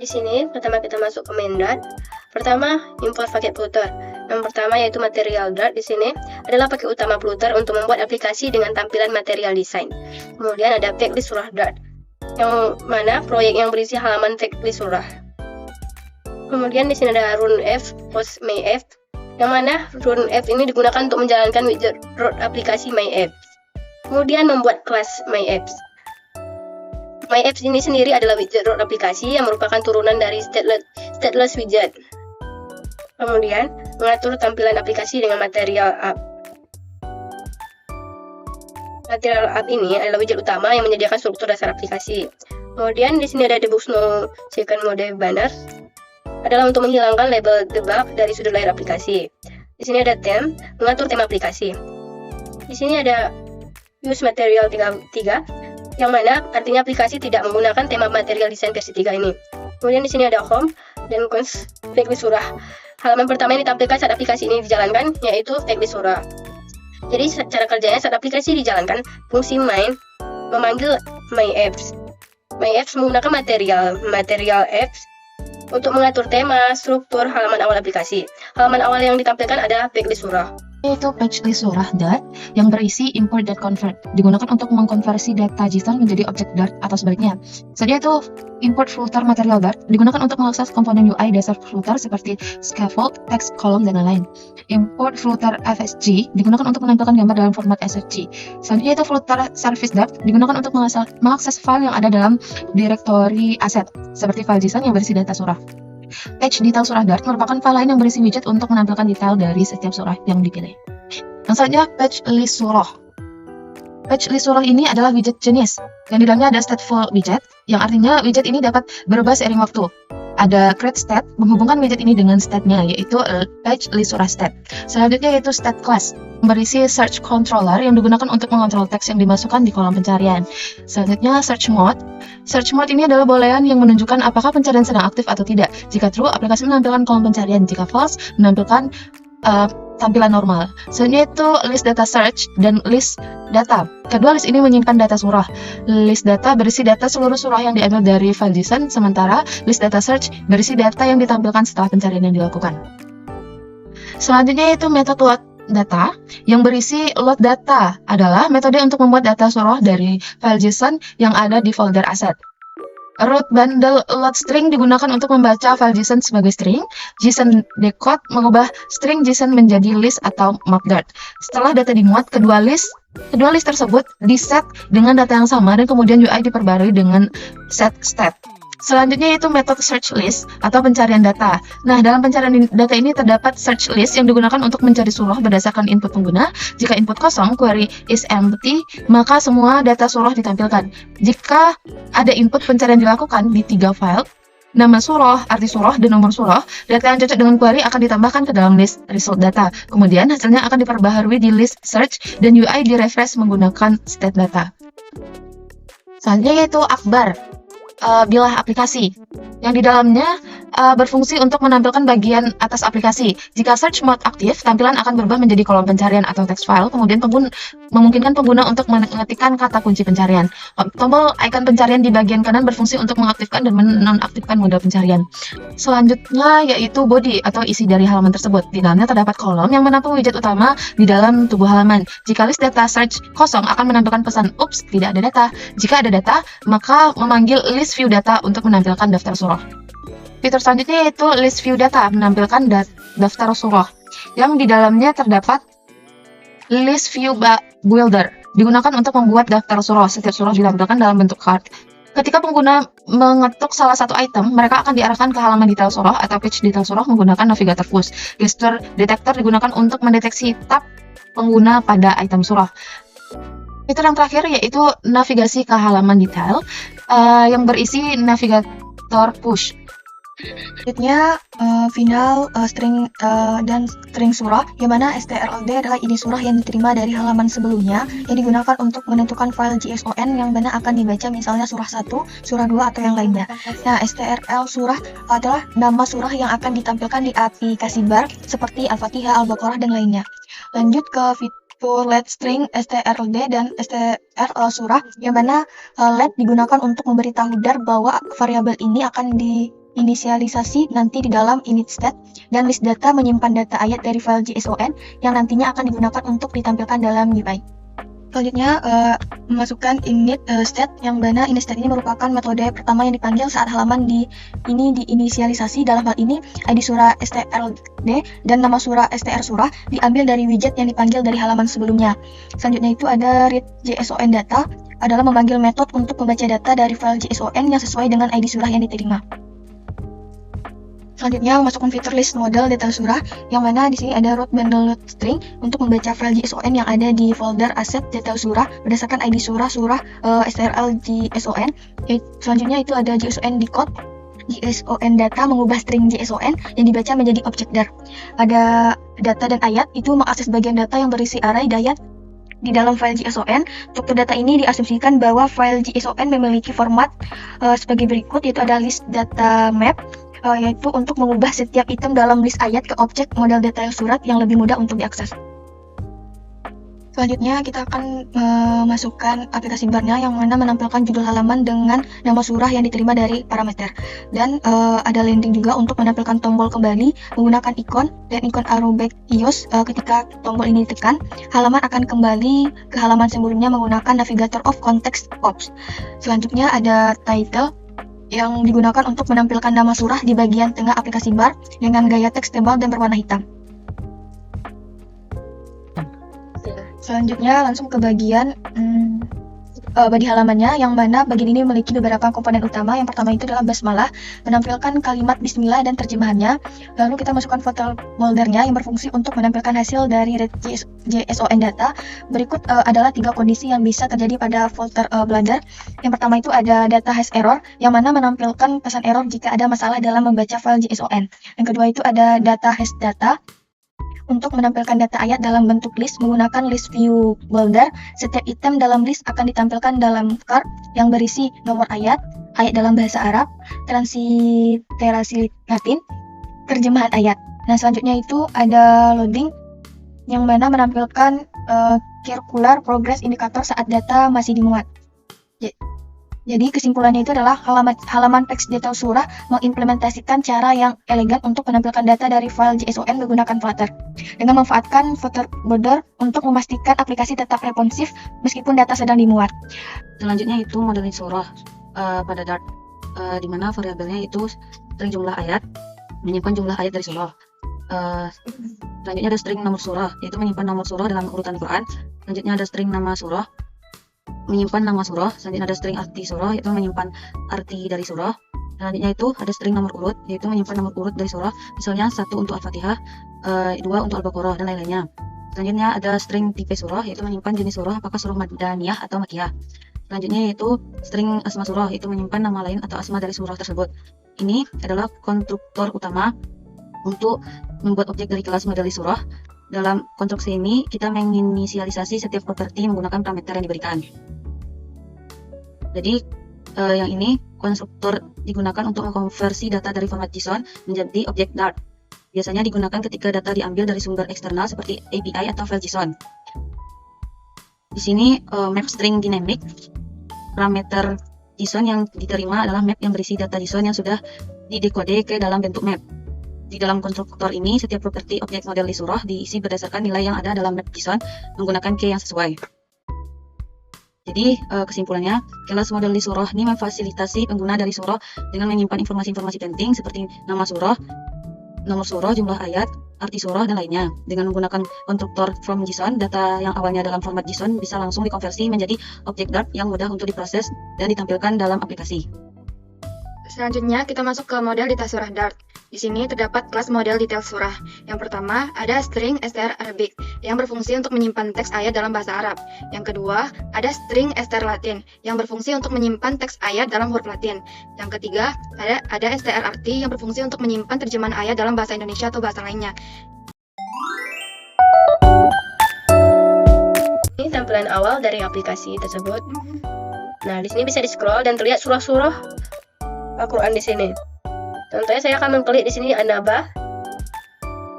Di sini pertama kita masuk ke main Dart. Pertama, import paket footer. Yang pertama yaitu material Dart. Di sini adalah paket utama footer untuk membuat aplikasi dengan tampilan material design. Kemudian ada checklist surah Dart, yang mana proyek yang berisi halaman checklist surah. Kemudian di sini ada run F, post myF, yang mana run F ini digunakan untuk menjalankan widget root aplikasi myF. Kemudian membuat kelas myF. myF ini sendiri adalah widget root aplikasi yang merupakan turunan dari stateless widget. Kemudian mengatur tampilan aplikasi dengan material app. Material app ini adalah widget utama yang menyediakan struktur dasar aplikasi. Kemudian di sini ada debug no second mode banner, adalah untuk menghilangkan label debug dari sudut layar aplikasi. Di sini ada theme, mengatur tema aplikasi. Di sini ada use material 3, yang mana artinya aplikasi tidak menggunakan tema material design versi 3 ini. Kemudian di sini ada home dan checklist surah. Halaman pertama yang ditampilkan saat aplikasi ini dijalankan yaitu checklist surah. Jadi cara kerjanya saat aplikasi dijalankan, fungsi main memanggil myApps. myApps menggunakan material apps untuk mengatur tema, struktur halaman awal aplikasi. Halaman awal yang ditampilkan adalah checklist surah. Yaitu checklist surah Dart yang berisi import dan convert, digunakan untuk mengkonversi data JSON menjadi objek Dart atau sebaliknya. Selanjutnya itu import footer material Dart, digunakan untuk mengakses komponen UI dasar footer seperti scaffold, text, kolom, dan lain-lain. Import footer FSG digunakan untuk menampilkan gambar dalam format SVG. Selanjutnya itu footer service Dart digunakan untuk mengakses file yang ada dalam direktori aset seperti file JSON yang berisi data surah. Page detail surah Dart merupakan file lain yang berisi widget untuk menampilkan detail dari setiap surah yang dipilih. Yang selanjutnya, page list surah. Page list surah ini adalah widget jenis, yang di dalamnya ada stateful widget, yang artinya widget ini dapat berubah seiring waktu. Ada create state menghubungkan widget ini dengan state-nya, yaitu page list surah state. Selanjutnya yaitu state class, berisi search controller yang digunakan untuk mengontrol teks yang dimasukkan di kolom pencarian. Selanjutnya search mode. Search mode ini adalah boolean yang menunjukkan apakah pencarian sedang aktif atau tidak. Jika true, aplikasi menampilkan kolom pencarian. Jika false, menampilkan tampilan normal. Selanjutnya itu list data search dan list data. Kedua list ini menyimpan data surah. List data berisi data seluruh surah yang diambil dari file JSON, sementara list data search berisi data yang ditampilkan setelah pencarian yang dilakukan. Selanjutnya itu metode load data yang berisi load data adalah metode untuk membuat data surah dari file JSON yang ada di folder aset. Root bundle load string digunakan untuk membaca file JSON sebagai string. JSON decode mengubah string JSON menjadi list atau map Dart. Setelah data dimuat, kedua list tersebut diset dengan data yang sama dan kemudian UI diperbarui dengan set state. Selanjutnya yaitu metode search list atau pencarian data. Nah, dalam pencarian data ini terdapat search list yang digunakan untuk mencari surah berdasarkan input pengguna. Jika input kosong, query is empty, maka semua data surah ditampilkan. Jika ada input pencarian dilakukan di 3 file, nama surah, arti surah, dan nomor surah, data yang cocok dengan query akan ditambahkan ke dalam list result data. Kemudian hasilnya akan diperbaharui di list search dan UI di-refresh menggunakan state data. Selanjutnya yaitu akbar. Bilah aplikasi yang di dalamnya berfungsi untuk menampilkan bagian atas aplikasi. Jika search mode aktif, tampilan akan berubah menjadi kolom pencarian atau text file, kemudian memungkinkan pengguna untuk mengetikkan kata kunci pencarian. Tombol icon pencarian di bagian kanan berfungsi untuk mengaktifkan dan menonaktifkan mode pencarian. Selanjutnya yaitu body atau isi dari halaman tersebut. Di dalamnya terdapat kolom yang menampung widget utama di dalam tubuh halaman. Jika list data search kosong akan menampilkan pesan "Ups, tidak ada data". Jika ada data, maka memanggil list view data untuk menampilkan daftar surah. Fitur selanjutnya yaitu list view data, menampilkan daftar surah yang di dalamnya terdapat list view builder, digunakan untuk membuat daftar surah. Setiap surah ditampilkan dalam bentuk card. Ketika pengguna mengetuk salah satu item, mereka akan diarahkan ke halaman detail surah atau page detail surah menggunakan navigator push. Gesture detector digunakan untuk mendeteksi tab pengguna pada item surah. Fitur yang terakhir yaitu navigasi ke halaman detail yang berisi navigator push. Selanjutnya final string dan string surah, yang mana strld adalah id surah yang diterima dari halaman sebelumnya yang digunakan untuk menentukan file JSON yang mana akan dibaca, misalnya surah 1, surah 2, atau yang lainnya. Nah, strl surah adalah nama surah yang akan ditampilkan di aplikasi bar seperti Al-Fatihah, Al-Baqarah, dan lainnya. Lanjut ke fitur let string strld dan strl surah, yang mana let digunakan untuk memberitahu Dart bahwa variabel ini akan diinisialisasi nanti di dalam init_stat, dan list data menyimpan data ayat dari file JSON yang nantinya akan digunakan untuk ditampilkan dalam UI. Selanjutnya, memasukkan init_stat, yang mana init_stat ini merupakan metode pertama yang dipanggil saat halaman diinisialisasi. Dalam hal ini, ID surah strld dan nama surah str surah diambil dari widget yang dipanggil dari halaman sebelumnya. Selanjutnya itu ada read JSON data, adalah memanggil metode untuk membaca data dari file JSON yang sesuai dengan ID surah yang diterima. Selanjutnya, masukkan fitur list model detail surah, yang mana di sini ada root bundle load string untuk membaca file JSON yang ada di folder aset detail surah berdasarkan ID surah strl JSON. Selanjutnya itu ada JSON decode, JSON data mengubah string JSON yang dibaca menjadi objek Dart. Ada data dan ayat, itu mengakses bagian data yang berisi array dayat di dalam file JSON. Struktur data ini diasumsikan bahwa file JSON memiliki format sebagai berikut, yaitu ada list data map, yaitu untuk mengubah setiap item dalam list ayat ke objek model detail surat yang lebih mudah untuk diakses. Selanjutnya kita akan masukkan aplikasi barnya, yang mana menampilkan judul halaman dengan nama surah yang diterima dari parameter. Dan ada landing juga untuk menampilkan tombol kembali menggunakan ikon dan ikon arrow back iOS. Ketika tombol ini ditekan, halaman akan kembali ke halaman sebelumnya menggunakan navigator of context ops. Selanjutnya ada title, yang digunakan untuk menampilkan nama surah di bagian tengah aplikasi bar dengan gaya teks tebal dan berwarna hitam. Selanjutnya langsung ke bagian body halamannya, yang mana bagian ini memiliki beberapa komponen utama. Yang pertama itu adalah basmalah, menampilkan kalimat bismillah dan terjemahannya. Lalu kita masukkan file moldernya yang berfungsi untuk menampilkan hasil dari read JSON data. Berikut adalah 3 kondisi yang bisa terjadi pada folder bladder. Yang pertama itu ada data hash error, yang mana menampilkan pesan error jika ada masalah dalam membaca file JSON. Yang kedua itu ada data hash data, untuk menampilkan data ayat dalam bentuk list menggunakan list view builder. Setiap item dalam list akan ditampilkan dalam card yang berisi nomor ayat, ayat dalam bahasa Arab, transliterasi Latin, terjemahan ayat. Nah, selanjutnya itu ada loading, yang mana menampilkan circular progress indikator saat data masih dimuat. Jadi kesimpulannya itu adalah halaman teks detail surah mengimplementasikan cara yang elegan untuk menampilkan data dari file JSON menggunakan Flutter, dengan memanfaatkan Flutter border untuk memastikan aplikasi tetap responsif meskipun data sedang dimuat. Selanjutnya itu modeling surah pada Dart, di mana variabelnya itu string jumlah ayat, menyimpan jumlah ayat dari surah. Selanjutnya ada string nomor surah, yaitu menyimpan nomor surah dalam urutan Quran. Selanjutnya ada string nama surah, menyimpan nama surah. Selanjutnya ada string arti surah, yaitu menyimpan arti dari surah. Selanjutnya itu ada string nomor urut, yaitu menyimpan nomor urut dari surah, misalnya 1 untuk Al-Fatihah, 2 untuk Al-Baqarah, dan lain-lainnya. Selanjutnya ada string tipe surah, yaitu menyimpan jenis surah apakah surah Madaniyah atau Makkiyah. Selanjutnya yaitu string asma surah, yaitu menyimpan nama lain atau asma dari surah tersebut. Ini adalah konstruktor utama untuk membuat objek dari kelas model surah. Dalam konstruksi ini kita menginisialisasi setiap properti menggunakan parameter yang diberikan. Jadi yang ini konstruktor digunakan untuk mengkonversi data dari format JSON menjadi objek Dart. Biasanya digunakan ketika data diambil dari sumber eksternal seperti API atau file JSON. Di sini map string dynamic, parameter JSON yang diterima adalah map yang berisi data JSON yang sudah didekode ke dalam bentuk map. Di dalam konstruktor ini, setiap properti objek model surah diisi berdasarkan nilai yang ada dalam map JSON menggunakan key yang sesuai. Jadi kesimpulannya, kelas model surah ini memfasilitasi pengguna dari surah dengan menyimpan informasi-informasi penting seperti nama surah, nomor surah, jumlah ayat, arti surah, dan lainnya. Dengan menggunakan konstruktor from JSON, data yang awalnya dalam format JSON bisa langsung dikonversi menjadi objek Dart yang mudah untuk diproses dan ditampilkan dalam aplikasi. Selanjutnya kita masuk ke model detail surah Dart. Di sini terdapat kelas model detail surah. Yang pertama ada string str Arabic yang berfungsi untuk menyimpan teks ayat dalam bahasa Arab. Yang kedua ada string str Latin yang berfungsi untuk menyimpan teks ayat dalam huruf Latin. Yang ketiga ada str arti yang berfungsi untuk menyimpan terjemahan ayat dalam bahasa Indonesia atau bahasa lainnya. Ini tampilan awal dari aplikasi tersebut. Nah, di sini bisa di-scroll dan terlihat surah-surah Al-Quran di sini. Contohnya saya akan mengklik di sini An-Naba.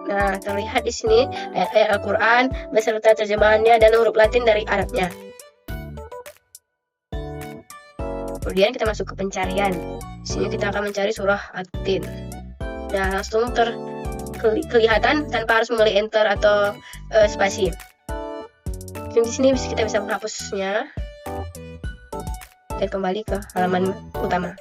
Nah, terlihat di sini ayat-ayat Al-Quran beserta terjemahannya dan huruf Latin dari Arabnya. Kemudian kita masuk ke pencarian. Di sini kita akan mencari surah At-Tin. Nah, langsung kelihatan tanpa harus mengelik enter atau spasi. Dan di sini kita bisa menghapusnya dan kembali ke halaman utama.